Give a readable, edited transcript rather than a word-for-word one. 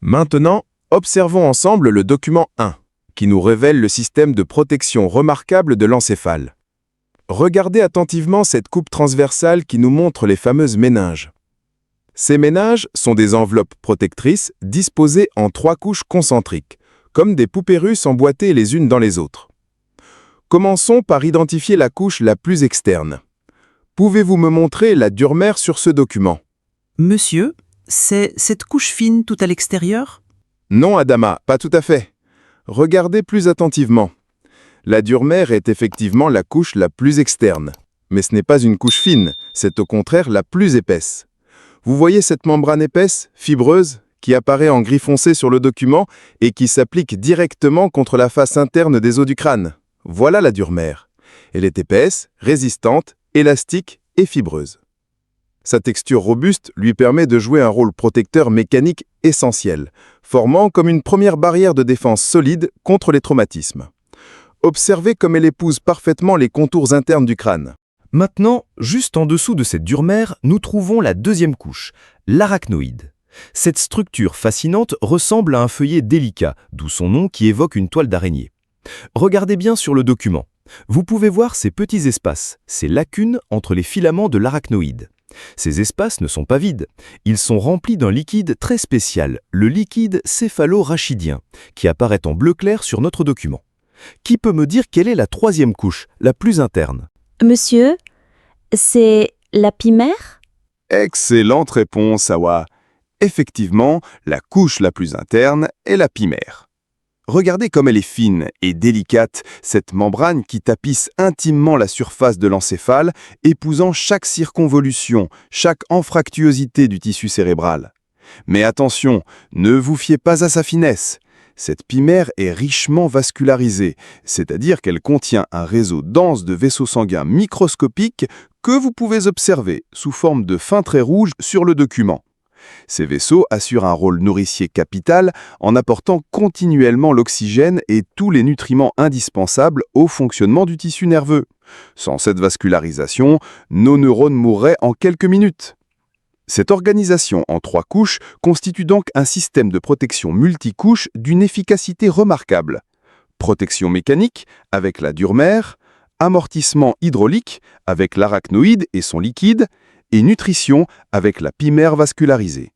Maintenant, observons ensemble le document 1, qui nous révèle le système de protection remarquable de l'encéphale. Regardez attentivement cette coupe transversale qui nous montre les fameuses méninges. Ces méninges sont des enveloppes protectrices disposées en 3 couches concentriques, comme des poupées russes emboîtées les unes dans les autres. Commençons par identifier la couche la plus externe. Pouvez-vous me montrer la durmère sur ce document? Monsieur, c'est cette couche fine tout à l'extérieur? Non, Adama, pas tout à fait. Regardez plus attentivement. La durmère est effectivement la couche la plus externe. Mais ce n'est pas une couche fine, c'est au contraire la plus épaisse. Vous voyez cette membrane épaisse, fibreuse, qui apparaît en gris foncé sur le document et qui s'applique directement contre la face interne des os du crâne. Voilà la durmère. Elle est épaisse, résistante, élastique et fibreuse. Sa texture robuste lui permet de jouer un rôle protecteur mécanique essentiel, formant comme une première barrière de défense solide contre les traumatismes. Observez comme elle épouse parfaitement les contours internes du crâne. Maintenant, juste en dessous de cette durmère, nous trouvons la deuxième couche, l'arachnoïde. Cette structure fascinante ressemble à un feuillet délicat, d'où son nom qui évoque une toile d'araignée. Regardez bien sur le document. Vous pouvez voir ces petits espaces, ces lacunes entre les filaments de l'arachnoïde. Ces espaces ne sont pas vides. Ils sont remplis d'un liquide très spécial, le liquide céphalorachidien, qui apparaît en bleu clair sur notre document. Qui peut me dire quelle est la troisième couche, la plus interne? Monsieur, c'est la pimère? Excellente réponse, Awa. Effectivement, la couche la plus interne est la pimère. Regardez comme elle est fine et délicate, cette membrane qui tapisse intimement la surface de l'encéphale, épousant chaque circonvolution, chaque anfractuosité du tissu cérébral. Mais attention, ne vous fiez pas à sa finesse. Cette pimère est richement vascularisée, c'est-à-dire qu'elle contient un réseau dense de vaisseaux sanguins microscopiques que vous pouvez observer sous forme de fins traits rouges sur le document. Ces vaisseaux assurent un rôle nourricier capital en apportant continuellement l'oxygène et tous les nutriments indispensables au fonctionnement du tissu nerveux. Sans cette vascularisation, nos neurones mourraient en quelques minutes. Cette organisation en 3 couches constitue donc un système de protection multicouche d'une efficacité remarquable. Protection mécanique avec la durmère, amortissement hydraulique avec l'arachnoïde et son liquide, et nutrition avec la pimère vascularisée.